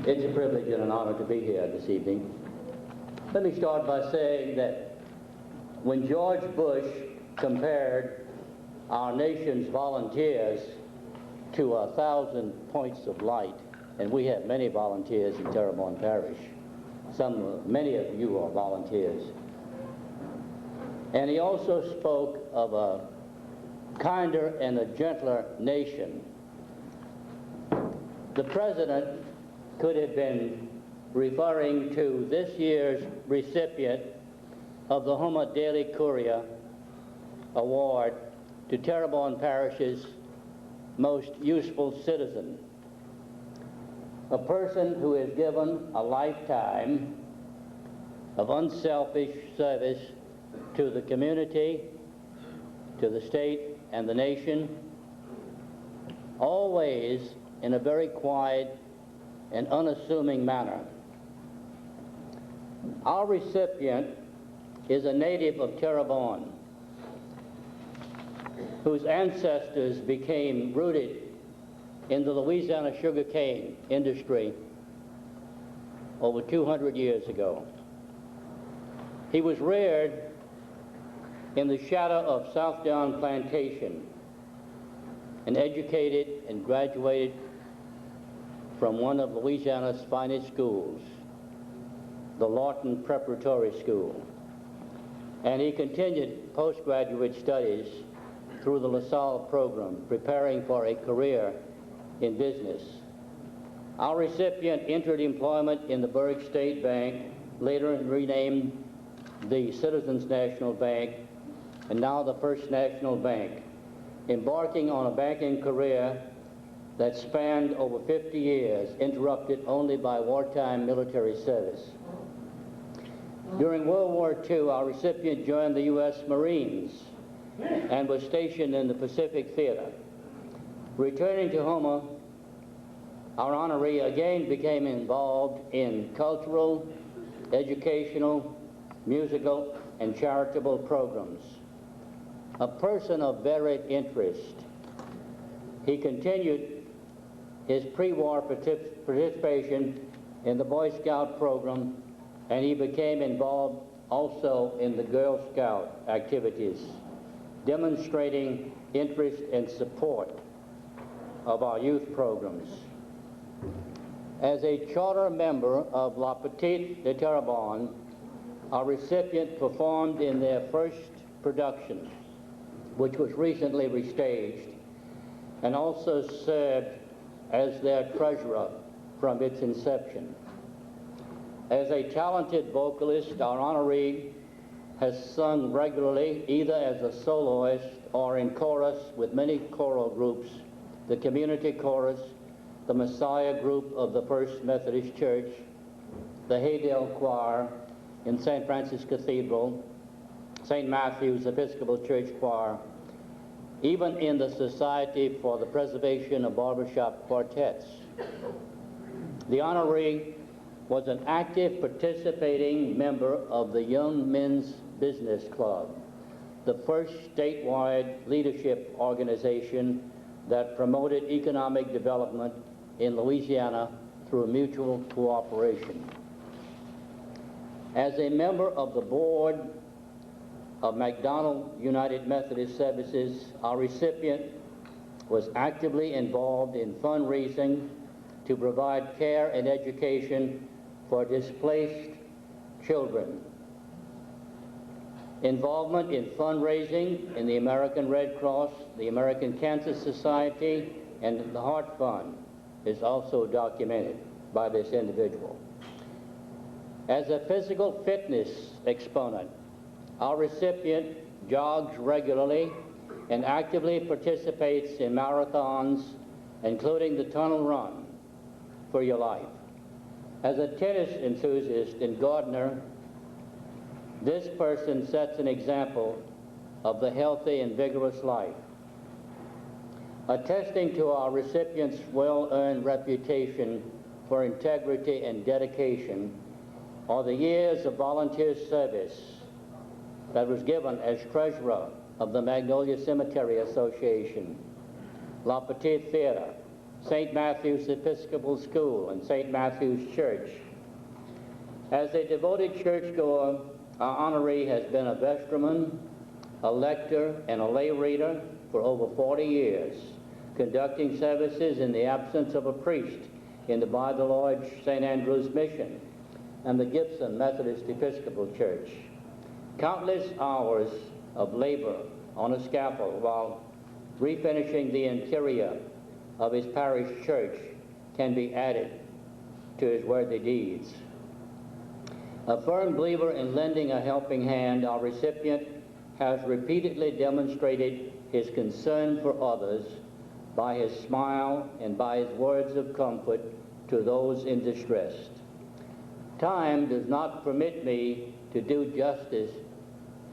It's a privilege and an honor to be here this evening. Let me start by saying that when George Bush compared our nation's volunteers to 1,000 points of light, and we have many volunteers in Terrebonne Parish. Many of you are volunteers. And he also spoke of a kinder and a gentler nation. The president could have been referring to this year's recipient of the Houma Daily Courier Award to Terrebonne Parish's most useful citizen, a person who has given a lifetime of unselfish service to the community, to the state and the nation, always in a very quiet and unassuming manner. Our recipient is a native of Terrebonne, whose ancestors became rooted in the Louisiana sugarcane industry over 200 years ago. He was reared in the shadow of South Down Plantation and educated and graduated from one of Louisiana's finest schools, the Lawton Preparatory School. And he continued postgraduate studies through the LaSalle program, preparing for a career in business. Our recipient entered employment in the Berg State Bank, later renamed the Citizens National Bank, and now the First National Bank, embarking on a banking career that spanned over 50 years, interrupted only by wartime military service. During World War II, our recipient joined the U.S. Marines and was stationed in the Pacific Theater. Returning to Houma, our honoree again became involved in cultural, educational, musical, and charitable programs. A person of varied interest, he continued his pre-war participation in the Boy Scout program, and he became involved also in the Girl Scout activities, demonstrating interest and support of our youth programs. As a charter member of La Petite de Terrebonne, our recipient performed in their first production, which was recently restaged, and also served as their treasurer from its inception. As a talented vocalist, our honoree has sung regularly, either as a soloist or in chorus with many choral groups, the Community Chorus, the Messiah Group of the First Methodist Church, the Haydale Choir in St. Francis Cathedral, St. Matthew's Episcopal Church Choir, even in the Society for the Preservation of Barbershop Quartets. The honoree was an active participating member of the Young Men's Business Club, the first statewide leadership organization that promoted economic development in Louisiana through mutual cooperation. As a member of the board of McDonald United Methodist Services, our recipient was actively involved in fundraising to provide care and education for displaced children. Involvement in fundraising in the American Red Cross, the American Cancer Society, and the Heart Fund is also documented by this individual. As a physical fitness exponent, our recipient jogs regularly and actively participates in marathons, including the Tunnel Run for Your Life. As a tennis enthusiast and gardener, this person sets an example of the healthy and vigorous life. Attesting to our recipient's well-earned reputation for integrity and dedication are the years of volunteer service that was given as treasurer of the Magnolia Cemetery Association, La Petite Theater, St. Matthew's Episcopal School, and St. Matthew's Church. As a devoted churchgoer, our honoree has been a vestryman, a lector, and a lay reader for over 40 years, conducting services in the absence of a priest in the By the Lodge St. Andrew's Mission and the Gibson Methodist Episcopal Church. Countless hours of labor on a scaffold while refinishing the interior of his parish church can be added to his worthy deeds. A firm believer in lending a helping hand, our recipient has repeatedly demonstrated his concern for others by his smile and by his words of comfort to those in distress. Time does not permit me to do justice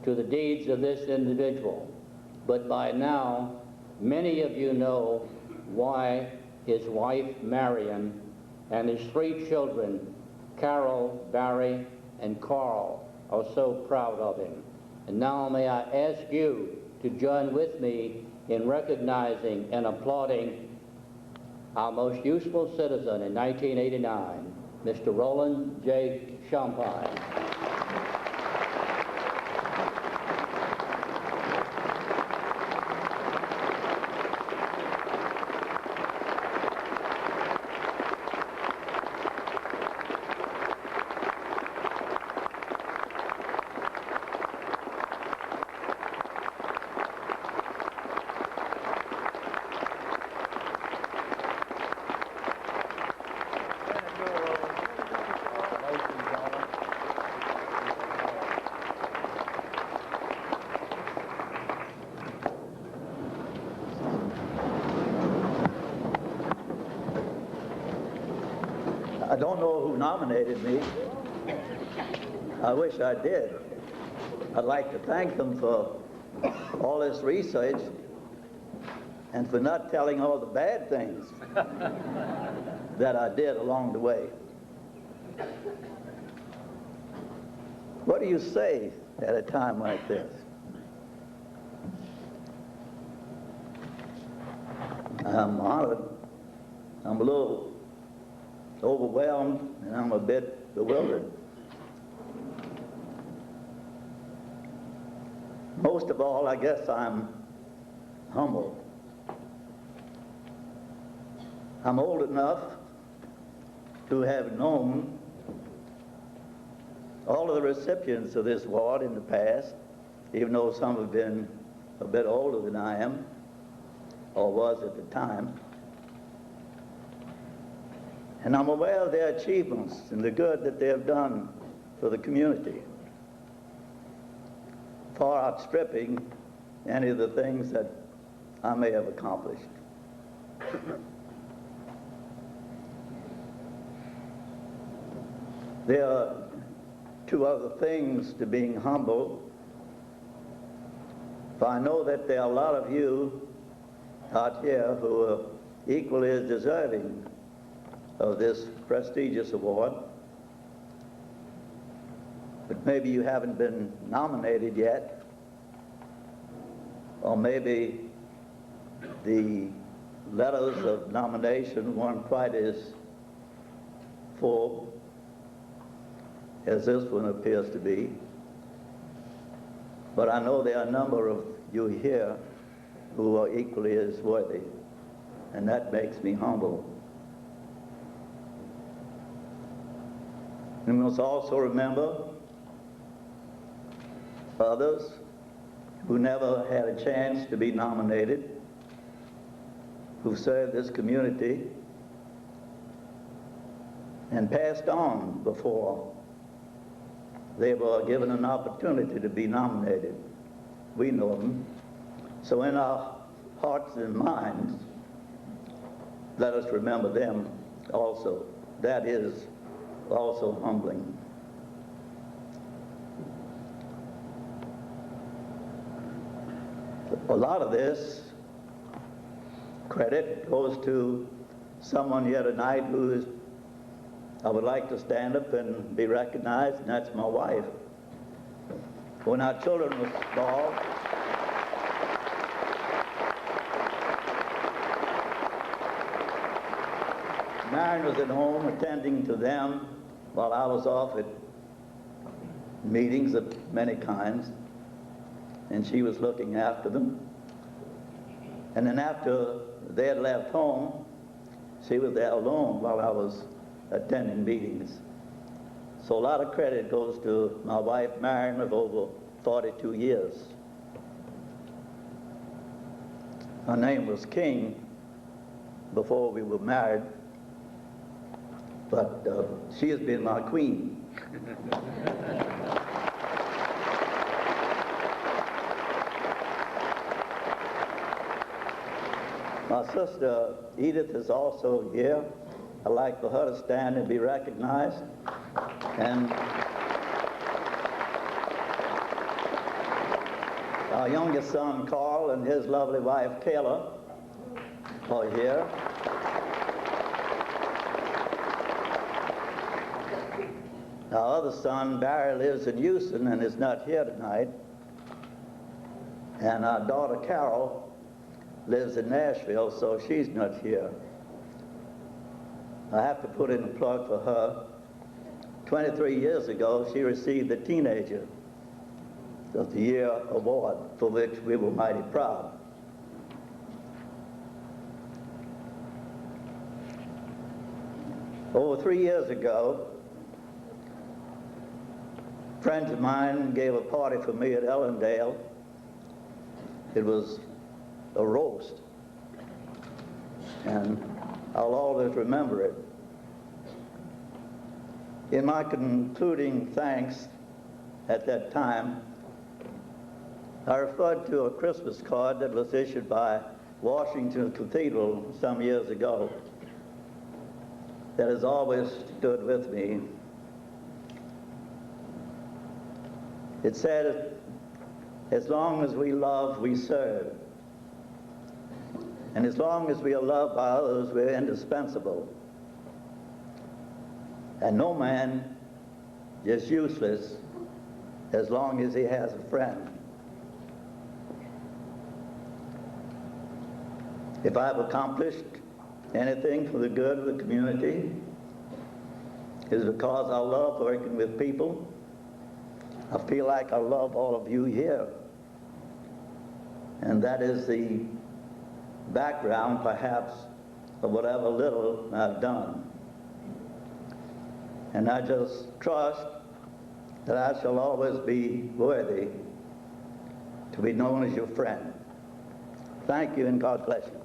to the deeds of this individual, but by now many of you know why his wife Marion and his 3 children, Carol, Barry, and Carl, are so proud of him. And now may I ask you to join with me in recognizing and applauding our most useful citizen in 1989, Mr. Roland J. Champagne. I don't know who nominated me. I wish I did. I'd like to thank them for all this research and for not telling all the bad things that I did along the way. What do you say at a time like this? I'm honored. I'm a little overwhelmed, and I'm a bit bewildered. Most of all, I guess I'm humbled. I'm old enough to have known all of the recipients of this award in the past, even though some have been a bit older than I am, or was at the time. And I'm aware of their achievements and the good that they have done for the community, far outstripping any of the things that I may have accomplished. There are 2 other things to being humble. For I know that there are a lot of you out here who are equally as deserving of this prestigious award, but maybe you haven't been nominated yet, or maybe the letters of nomination weren't quite as full as this one appears to be. But I know there are a number of you here who are equally as worthy, and that makes me humble. We must also remember others who never had a chance to be nominated, who served this community and passed on before they were given an opportunity to be nominated. We know them. So in our hearts and minds, let us remember them also. That is also humbling. A lot of this credit goes to someone here tonight who is, I would like to stand up and be recognized, and that's my wife. When our children were small, Marion was at home attending to them while I was off at meetings of many kinds, and she was looking after them. And then after they had left home, she was there alone while I was attending meetings. So a lot of credit goes to my wife, Marion, of over 42 years. Her name was King before we were married, but she has been my queen. My sister Edith is also here. I'd like for her to stand and be recognized. And our youngest son Carl and his lovely wife Kayla are here. Our other son Barry lives in Houston and is not here tonight. And our daughter Carol lives in Nashville, so she's not here. I have to put in a plug for her. 23 years ago, she received the Teenager of the Year award, for which we were mighty proud. Over 3 years ago, friends of mine gave a party for me at Ellendale. It was a roast, and I'll always remember it. In my concluding thanks at that time, I referred to a Christmas card that was issued by Washington Cathedral some years ago that has always stood with me. It said, "As long as we love, we serve. And as long as we are loved by others, we're indispensable. And no man is useless as long as he has a friend." If I've accomplished anything for the good of the community, it is because I love working with people. I feel like I love all of you here. And that is the background, perhaps, of whatever little I've done. And I just trust that I shall always be worthy to be known as your friend. Thank you, and God bless you.